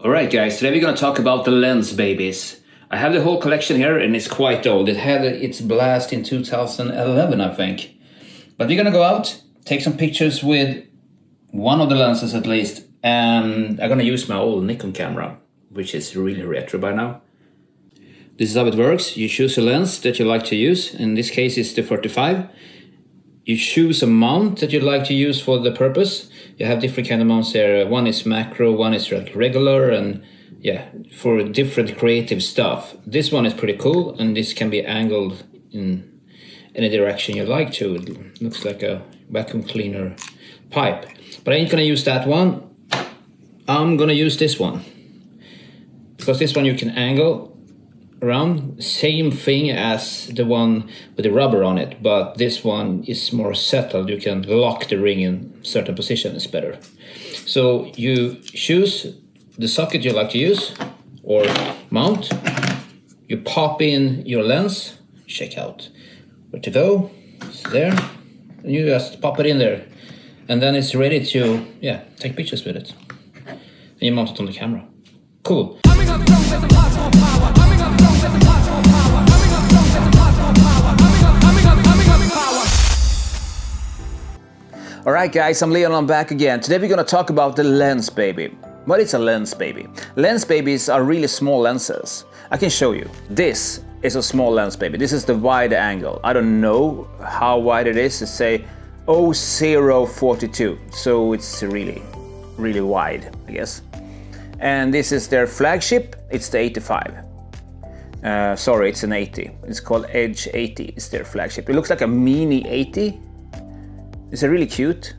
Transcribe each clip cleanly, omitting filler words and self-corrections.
Alright guys, today we're gonna talk about the Lensbabies. I have the whole collection here and it's quite old. It had its blast in 2011, I think. But we're gonna go out, take some pictures with one of the lenses at least, and I'm gonna use my old Nikon camera, which is really retro by now. This is how it works. You choose a lens that you like to use. In this case it's the 35. You choose a mount that you'd like to use for the purpose. You have different kind of mounts there. One is macro, one is like regular, and yeah, for different creative stuff. This one is pretty cool, and this can be angled in any direction you like to. It looks like a vacuum cleaner pipe. But I ain't gonna use that one. I'm gonna use this one. Because this one you can angle around, same thing as the one with the rubber on it, but this one is more settled. You can lock the ring in certain position, it's better. So you choose the socket you like to use or mount, you pop in your lens, check out where to go, it's there, and you just pop it in there, and then it's ready to take pictures with it. And you mount it on the camera. Cool. Alright guys, I'm Leon, I'm back again. Today we're gonna talk about the Lensbaby. What is a Lensbaby? Lensbabies are really small lenses. I can show you. This is a small Lensbaby. This is the wide angle. I don't know how wide it is. It's say 0.042. So it's really wide, I guess. And this is their flagship. It's the 85. Sorry, it's an 80. It's called Edge 80. It's their flagship. It looks like a mini 80. It's really cute.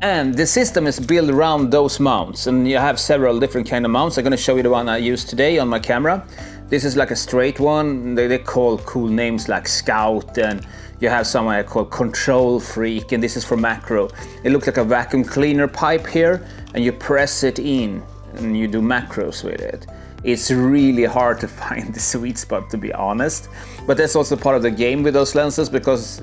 And the system is built around those mounts, and you have several different kind of mounts. I'm going to show you the one I use today on my camera. This is like a straight one. They call cool names like Scout, and you have some I call Control Freak, and this is for macro. It looks like a vacuum cleaner pipe here, and you press it in and you do macros with it. It's really hard to find the sweet spot, to be honest, but that's also part of the game with those lenses, because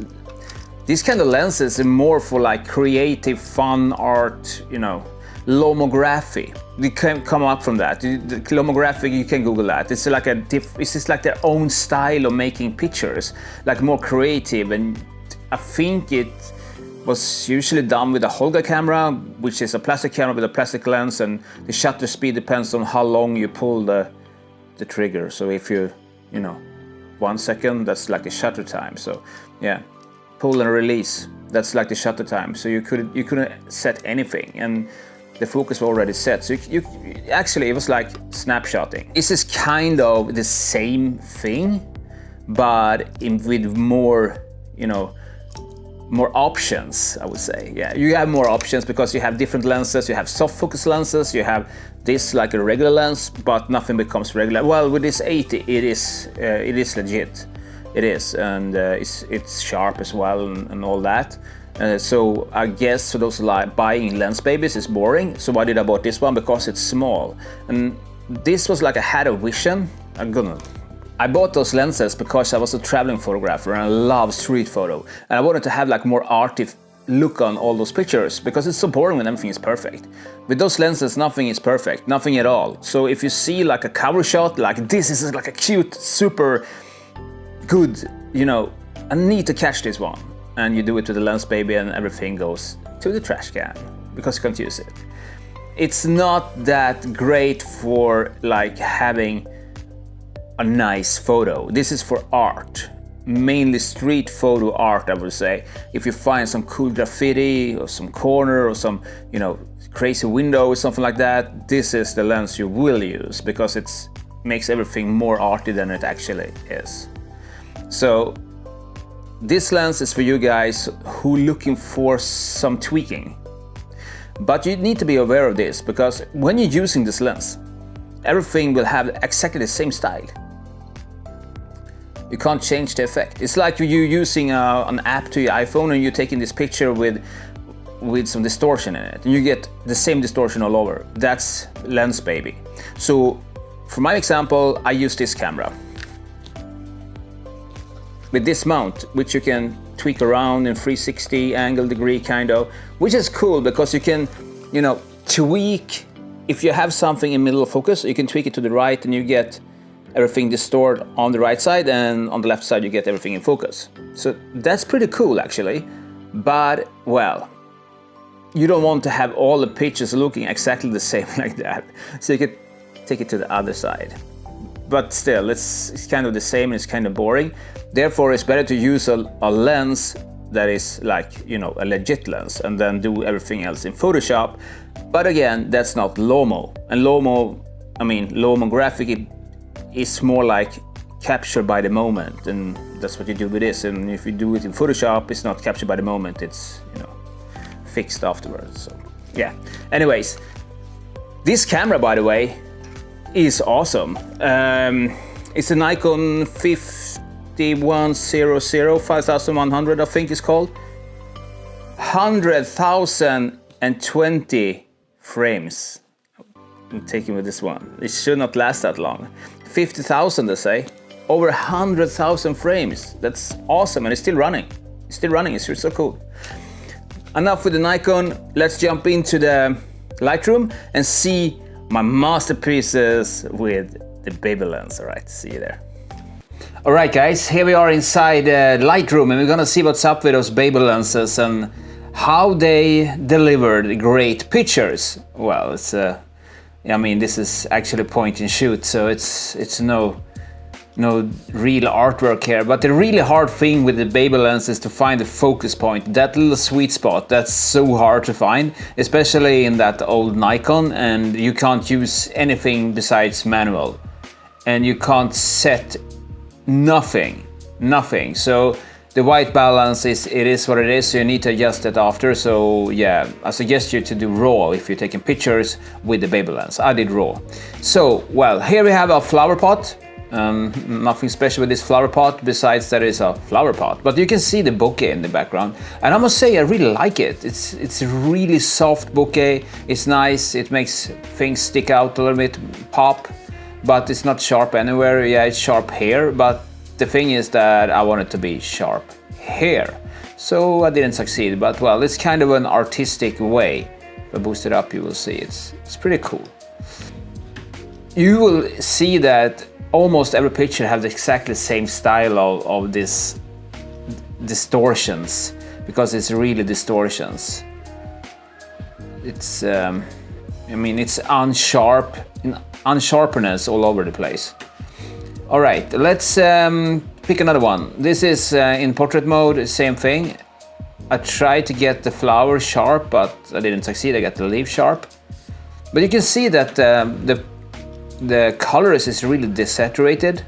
these kind of lenses are more for like creative, fun art, you know, lomography. You can come up from that. The lomography, you can Google that. It's like it's just like their own style of making pictures, like more creative. And I think it was usually done with a Holga camera, which is a plastic camera with a plastic lens, and the shutter speed depends on how long you pull the trigger. So if you know, 1 second, that's like the shutter time. So yeah. Pull and release, that's like the shutter time. So you couldn't set anything, and the focus was already set. So you actually, it was like snapshotting. This is kind of the same thing, but with more, you know, more options, I would say. Yeah, you have more options because you have different lenses. You have soft focus lenses. You have this like a regular lens, but nothing becomes regular. Well, with this 80, it is legit. It is, and it's sharp as well, and all that. So I guess for those like buying Lensbabies is boring. So why did I bought this one? Because it's small, and this was like I had a vision. I bought those lenses because I was a traveling photographer and I love street photo, and I wanted to have like more arty look on all those pictures, because it's so boring when everything is perfect. With those lenses, nothing is perfect, nothing at all. So if you see like a cover shot like this, is like a cute, super good, you know, I need to catch this one, and you do it with the Lensbaby and everything goes to the trash can because you can't use it. It's not that great for like having a nice photo. This is for art, mainly street photo art, I would say. If you find some cool graffiti or some corner or some, you know, crazy window or something like that, this is the lens you will use, because it makes everything more arty than it actually is. So this lens is for you guys who are looking for some tweaking. But you need to be aware of this, because when you're using this lens, everything will have exactly the same style. You can't change the effect. It's like you're using an app to your iPhone and you're taking this picture with some distortion in it, and you get the same distortion all over. That's Lensbaby. So for my example, I use this camera with this mount, which you can tweak around in 360 angle degree kind of, which is cool because you can, you know, tweak if you have something in middle of focus, you can tweak it to the right and you get everything distorted on the right side, and on the left side you get everything in focus. So that's pretty cool actually, but well, you don't want to have all the pictures looking exactly the same like that. So you could take it to the other side. But still, it's kind of the same and it's kind of boring. Therefore, it's better to use a lens that is like, you know, a legit lens, and then do everything else in Photoshop. But again, that's not Lomo. And Lomo, I mean, lomographic is more like captured by the moment, and that's what you do with this. And if you do it in Photoshop, it's not captured by the moment, it's, you know, fixed afterwards. So yeah, anyways, this camera, by the way, is awesome. It's a Nikon 5100, 5100 I think it's called. 100,020 frames I'm taking with this one. It should not last that long. 50,000 they say. Over 100,000 frames. That's awesome, and it's still running. It's still running, it's so cool. Enough with the Nikon, let's jump into the Lightroom and see my masterpieces with the baby lens. All right, see you there. All right, guys, here we are inside Lightroom, and we're gonna see what's up with those baby lenses and how they delivered great pictures. Well, it's I mean, this is actually point and shoot, so it's no real artwork here. But the really hard thing with the baby lens is to find the focus point, that little sweet spot. That's so hard to find, especially in that old Nikon, and you can't use anything besides manual, and you can't set nothing. So the white balance is what it is, so you need to adjust it after. So yeah, I suggest you to do RAW if you're taking pictures with the baby lens. I did RAW. So well, here we have a flower pot. Nothing special with this flower pot besides that it's a flower pot, but you can see the bouquet in the background, and I must say I really like it. It's a really soft bouquet. It's nice, it makes things stick out a little bit, pop, but it's not sharp anywhere. Yeah, it's sharp here, but the thing is that I want it to be sharp here, so I didn't succeed. But well, it's kind of an artistic way. If I boost it up, you will see it's pretty cool. You will see that almost every picture has exactly the same style of this distortions, because it's really distortions. It's I mean, it's unsharpness all over the place. All right, let's pick another one. This is in portrait mode, same thing. I tried to get the flower sharp, but I didn't succeed. I got the leaf sharp, but you can see that the colors is really desaturated.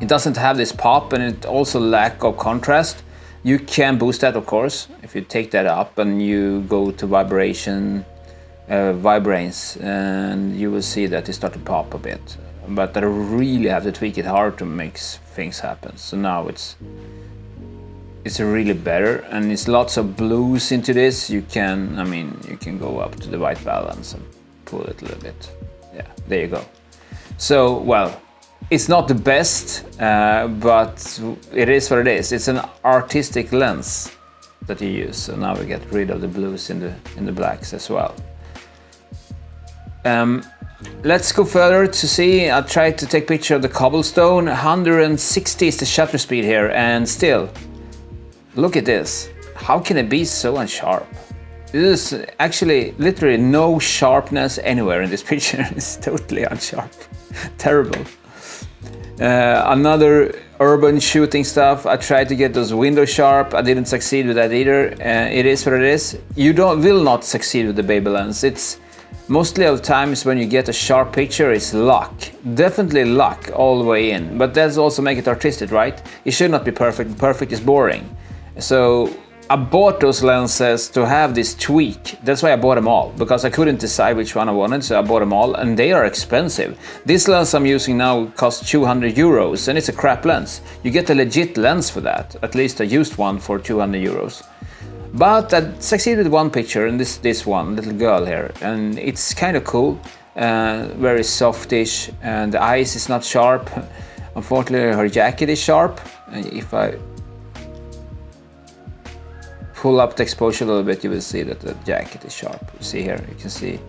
It doesn't have this pop, and it also lack of contrast. You can boost that, of course, if you take that up and you go to vibration, vibrates, and you will see that it start to pop a bit. But I really have to tweak it hard to make things happen. So now it's really better, and it's lots of blues into this. You can go up to the white balance and pull it a little bit. Yeah, there you go. So, well, it's not the best, but it is what it is. It's an artistic lens that you use. So now we get rid of the blues in the blacks as well. Let's go further to see. I tried to take picture of the cobblestone. 160 is the shutter speed here, and still, look at this. How can it be so unsharp? This is actually literally no sharpness anywhere in this picture. It's totally unsharp. Terrible. Another urban shooting stuff. I tried to get those windows sharp. I didn't succeed with that either. It is what it is. You will not succeed with the baby lens. It's mostly of times when you get a sharp picture, it's luck. Definitely luck all the way in. But that's also make it artistic, right? It should not be perfect. Perfect is boring. So I bought those lenses to have this tweak. That's why I bought them all, because I couldn't decide which one I wanted, so I bought them all, and they are expensive. This lens I'm using now costs 200 euros, and it's a crap lens. You get a legit lens for that, at least a used one for 200 euros. But I succeeded with one picture, and this one, little girl here, and it's kind of cool, very softish, and the eyes is not sharp. Unfortunately, her jacket is sharp. If I pull up the exposure a little bit, you will see that the jacket is sharp. You see here, you can see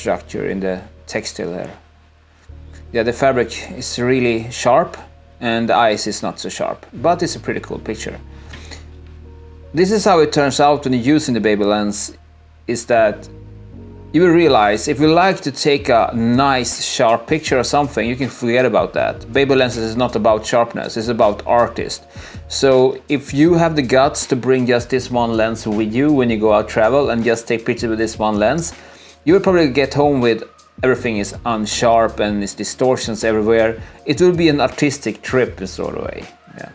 structure in the textile there. Yeah, the fabric is really sharp and the eyes is not so sharp, but it's a pretty cool picture. This is how it turns out when you're using the baby lens, is that you will realize if you like to take a nice sharp picture or something, you can forget about that. Baby lenses is not about sharpness, it's about artist. So if you have the guts to bring just this one lens with you when you go out travel and just take pictures with this one lens, you will probably get home with everything is unsharp and it's distortions everywhere. It will be an artistic trip in sort of way. Yeah.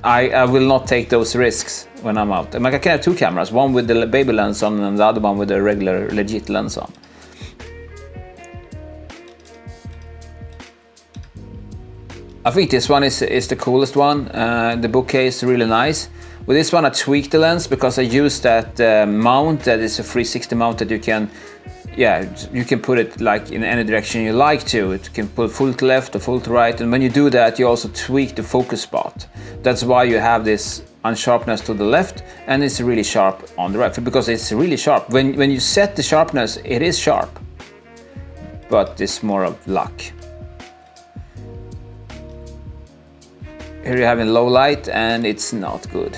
I will not take those risks when I'm out. I can have two cameras, one with the baby lens on and the other one with the regular legit lens on. I think this one is the coolest one. The bouquet is really nice. With this one I tweaked the lens because I used that mount that is a 360 mount that you can put it like in any direction you like to. It can pull full to left or full to right, and when you do that you also tweak the focus spot. That's why you have this unsharpness to the left and it's really sharp on the right, because it's really sharp. When you set the sharpness, it is sharp, but it's more of luck. Here you have in low light and it's not good.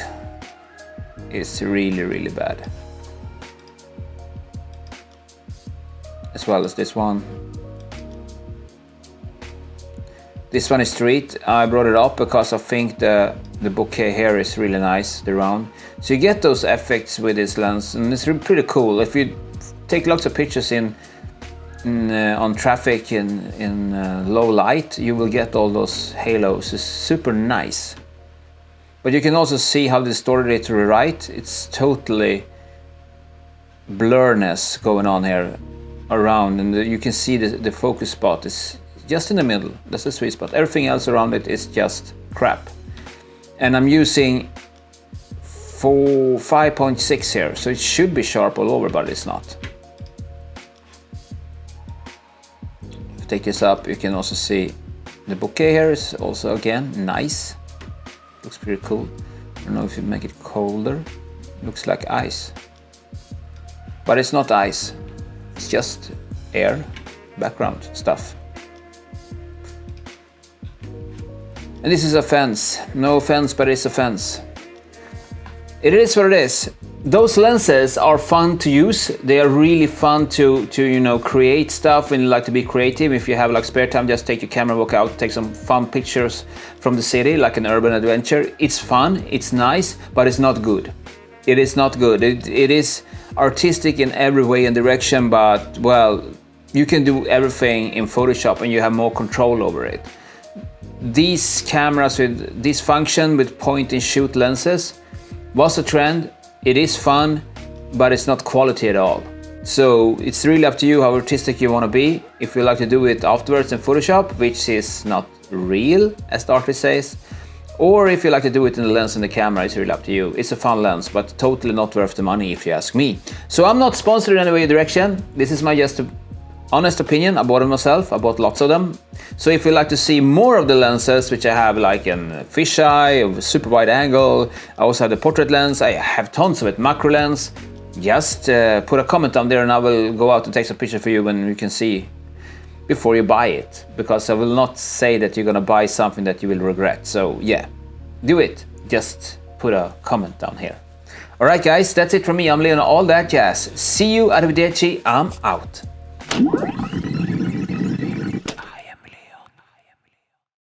It's really bad. As well as this one. This one is street. I brought it up because I think the bouquet here is really nice, the round. So you get those effects with this lens and it's pretty cool. If you take lots of pictures on traffic in low light, you will get all those halos. It's super nice. But you can also see how distorted it to the right. It's totally blurriness going on here around, and you can see the focus spot is just in the middle. That's the sweet spot. Everything else around it is just crap. And I'm using 5.6 here, so it should be sharp all over, but it's not. If you take this up, you can also see the bouquet here is also again nice. Looks pretty cool. I don't know if you make it colder. Looks like ice, but it's not ice. It's just air, background stuff. And this is a fence. No offense, but it's a fence. It is what it is. Those lenses are fun to use. They are really fun to create stuff when you like to be creative. If you have like spare time, just take your camera, walk out, take some fun pictures from the city, like an urban adventure. It's fun, it's nice, but it's not good. It is not good. It is artistic in every way and direction, but well, you can do everything in Photoshop and you have more control over it. These cameras with this function with point and shoot lenses was a trend. It is fun, but it's not quality at all. So it's really up to you how artistic you want to be. If you like to do it afterwards in Photoshop, which is not real, as the artist says, or if you like to do it in the lens and the camera, it's really up to you. It's a fun lens, but totally not worth the money if you ask me. So I'm not sponsored in any way or direction. This is my just honest opinion. I bought them myself. I bought lots of them. So if you like to see more of the lenses, which I have like a fisheye, a super wide angle, I also have the portrait lens, I have tons of it, macro lens, just put a comment down there and I will go out and take some pictures for you when you can see before you buy it, because I will not say that you're gonna buy something that you will regret. So yeah, do it. Just put a comment down here. Alright guys, that's it from me. I'm Leon, all that jazz. See you, arrivederci, I'm out.